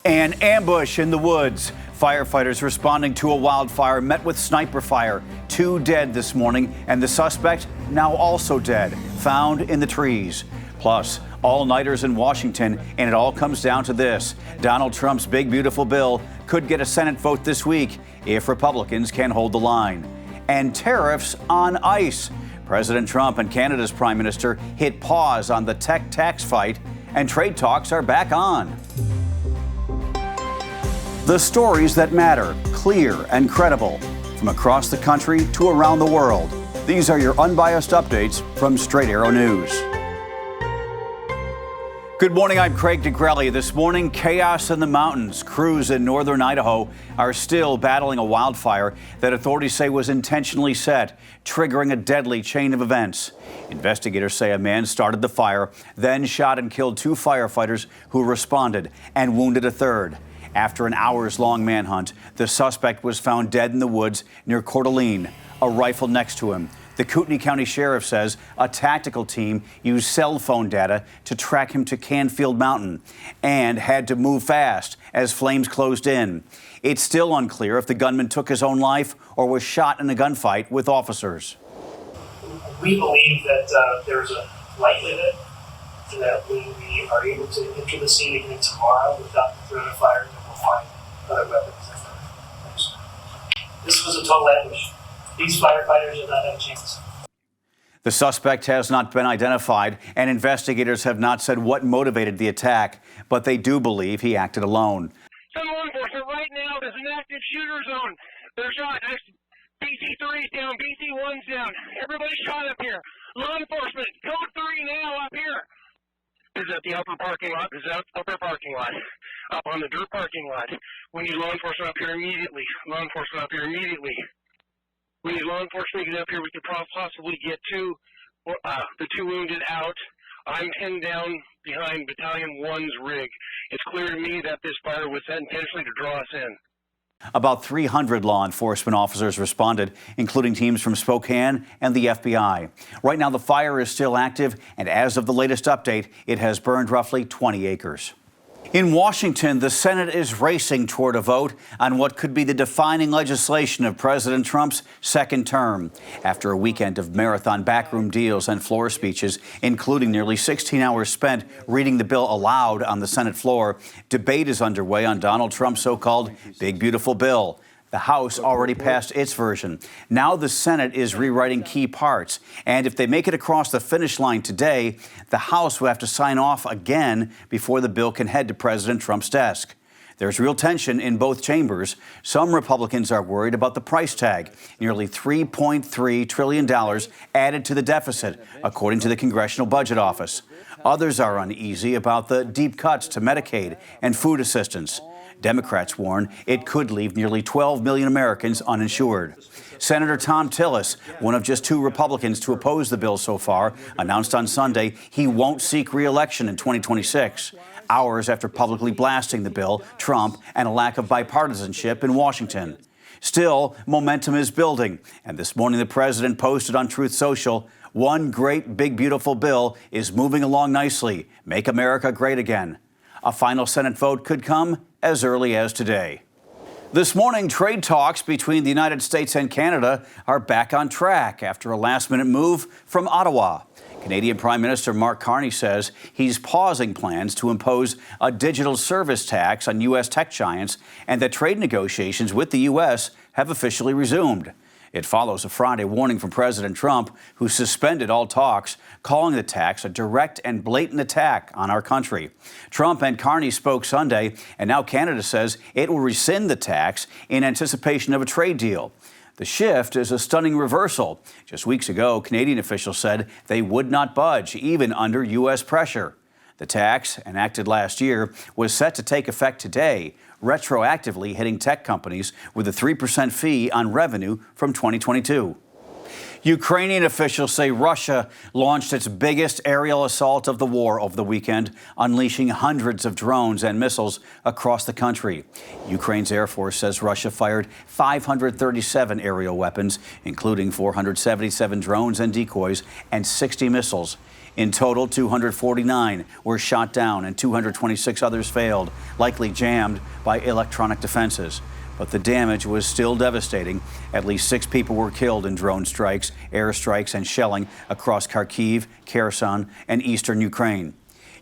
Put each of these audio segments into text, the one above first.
An ambush in the woods. Firefighters responding to a wildfire met with sniper fire. 2 dead this morning, and the suspect now also dead, found in the trees. Plus, all-nighters in Washington, and it all comes down to this. Donald Trump's big, beautiful bill could get a Senate vote this week if Republicans can hold the line. And tariffs on ice. President Trump and Canada's Prime Minister hit pause on the tech tax fight, and trade talks are back on. The stories that matter, clear and credible, from across the country to around the world. These are your unbiased updates from Straight Arrow News. Good morning, I'm Craig DeGrelli. This morning, chaos in the mountains. Crews in northern Idaho are still battling a wildfire that authorities say was intentionally set, triggering a deadly chain of events. Investigators say a man started the fire, then shot and killed 2 firefighters who responded and wounded a third. After an hours-long manhunt, the suspect was found dead in the woods near Coeur d'Alene, a rifle next to him. The Kootenai County Sheriff says a tactical team used cell phone data to track him to Canfield Mountain and had to move fast as flames closed in. It's still unclear if the gunman took his own life or was shot in a gunfight with officers. We believe that there's a likelihood that when we are able to enter the scene again tomorrow without the threat of fire, then we'll find other weapons. This was a total ambush. These firefighters did not have a chance. The suspect has not been identified, and investigators have not said what motivated the attack, but they do believe he acted alone. Some law enforcement right now, there's an active shooter zone. They're shot. BC3's down, BC1's down. Everybody's shot up here. Law enforcement, code 3 now up here. This is at the upper parking lot. This is at the upper parking lot. Up on the dirt parking lot. We need law enforcement up here immediately. Law enforcement up here immediately. We need law enforcement to get up here. We could possibly get the 2 wounded out. I'm pinned down behind Battalion 1's rig. It's clear to me that this fire was set intentionally to draw us in. About 300 law enforcement officers responded, including teams from Spokane and the FBI. Right now, the fire is still active, and as of the latest update, it has burned roughly 20 acres. In Washington, the Senate is racing toward a vote on what could be the defining legislation of President Trump's second term. After a weekend of marathon backroom deals and floor speeches, including nearly 16 hours spent reading the bill aloud on the Senate floor, debate is underway on Donald Trump's so-called Big Beautiful Bill. The House already passed its version. Now the Senate is rewriting key parts. And if they make it across the finish line today, the House will have to sign off again before the bill can head to President Trump's desk. There's real tension in both chambers. Some Republicans are worried about the price tag, nearly $3.3 trillion added to the deficit, according to the Congressional Budget Office. Others are uneasy about the deep cuts to Medicaid and food assistance. Democrats warn it could leave nearly 12 million Americans uninsured. Senator Thom Tillis, one of just 2 Republicans to oppose the bill so far, announced on Sunday he won't seek re-election in 2026, hours after publicly blasting the bill, Trump, and a lack of bipartisanship in Washington. Still, momentum is building, and this morning the president posted on Truth Social, "One great big beautiful bill is moving along nicely. Make America great again." A final Senate vote could come as early as today. This morning, trade talks between the United States and Canada are back on track after a last-minute move from Ottawa. Canadian Prime Minister Mark Carney says he's pausing plans to impose a digital service tax on U.S. tech giants and that trade negotiations with the U.S. have officially resumed. It follows a Friday warning from President Trump, who suspended all talks, calling the tax a direct and blatant attack on our country. Trump and Carney spoke Sunday, and now Canada says it will rescind the tax in anticipation of a trade deal. The shift is a stunning reversal. Just weeks ago, Canadian officials said they would not budge, even under U.S. pressure. The tax, enacted last year, was set to take effect today, retroactively hitting tech companies with a 3% fee on revenue from 2022. Ukrainian officials say Russia launched its biggest aerial assault of the war over the weekend, unleashing hundreds of drones and missiles across the country. Ukraine's Air Force says Russia fired 537 aerial weapons, including 477 drones and decoys and 60 missiles. In total, 249 were shot down and 226 others failed, likely jammed by electronic defenses. But the damage was still devastating. At least 6 people were killed in drone strikes, airstrikes, and shelling across Kharkiv, Kherson, and eastern Ukraine.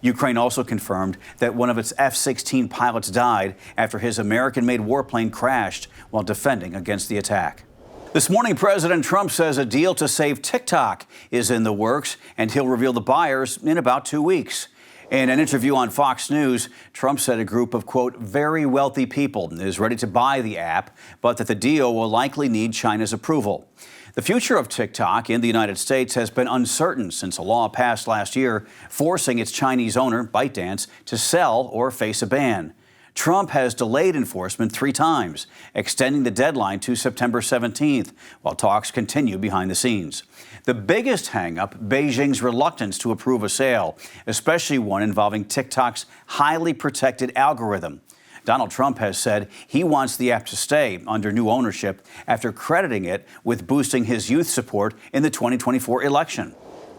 Ukraine also confirmed that one of its F-16 pilots died after his American-made warplane crashed while defending against the attack. This morning, President Trump says a deal to save TikTok is in the works, and he'll reveal the buyers in about 2 weeks. In an interview on Fox News, Trump said a group of, quote, very wealthy people is ready to buy the app, but that the deal will likely need China's approval. The future of TikTok in the United States has been uncertain since a law passed last year forcing its Chinese owner, ByteDance, to sell or face a ban. Trump has delayed enforcement 3 times, extending the deadline to September 17th, while talks continue behind the scenes. The biggest hang-up, Beijing's reluctance to approve a sale, especially one involving TikTok's highly protected algorithm. Donald Trump has said he wants the app to stay under new ownership after crediting it with boosting his youth support in the 2024 election.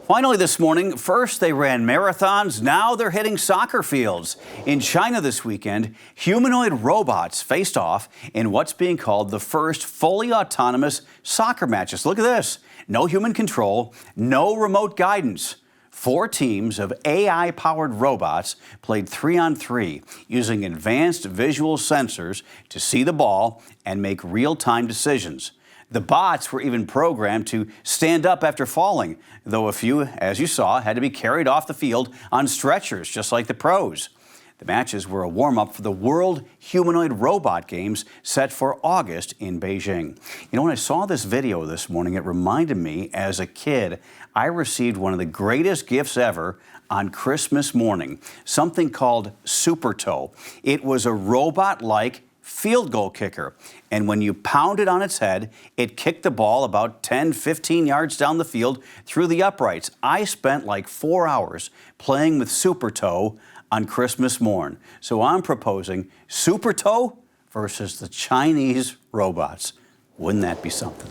Finally this morning, first they ran marathons, now they're hitting soccer fields. In China this weekend, humanoid robots faced off in what's being called the first fully autonomous soccer matches. Look at this. No human control, no remote guidance. 4 teams of AI-powered robots played 3-on-3 using advanced visual sensors to see the ball and make real-time decisions. The bots were even programmed to stand up after falling, though a few, as you saw, had to be carried off the field on stretchers, just like the pros. The matches were a warm-up for the World Humanoid Robot Games set for August in Beijing. You know, when I saw this video this morning, it reminded me, as a kid, I received one of the greatest gifts ever on Christmas morning, something called Super Toe. It was a robot-like field goal kicker, and when you pounded on its head, it kicked the ball about 10-15 yards down the field through the uprights. I spent like 4 hours playing with Super Toe on Christmas morn. So I'm proposing Super Toe versus the Chinese robots. Wouldn't that be something?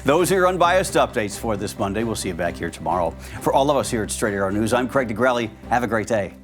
Those are your unbiased updates for this Monday. We'll see you back here tomorrow. For all of us here at Straight Arrow News, I'm Craig DeGrelli. Have a great day.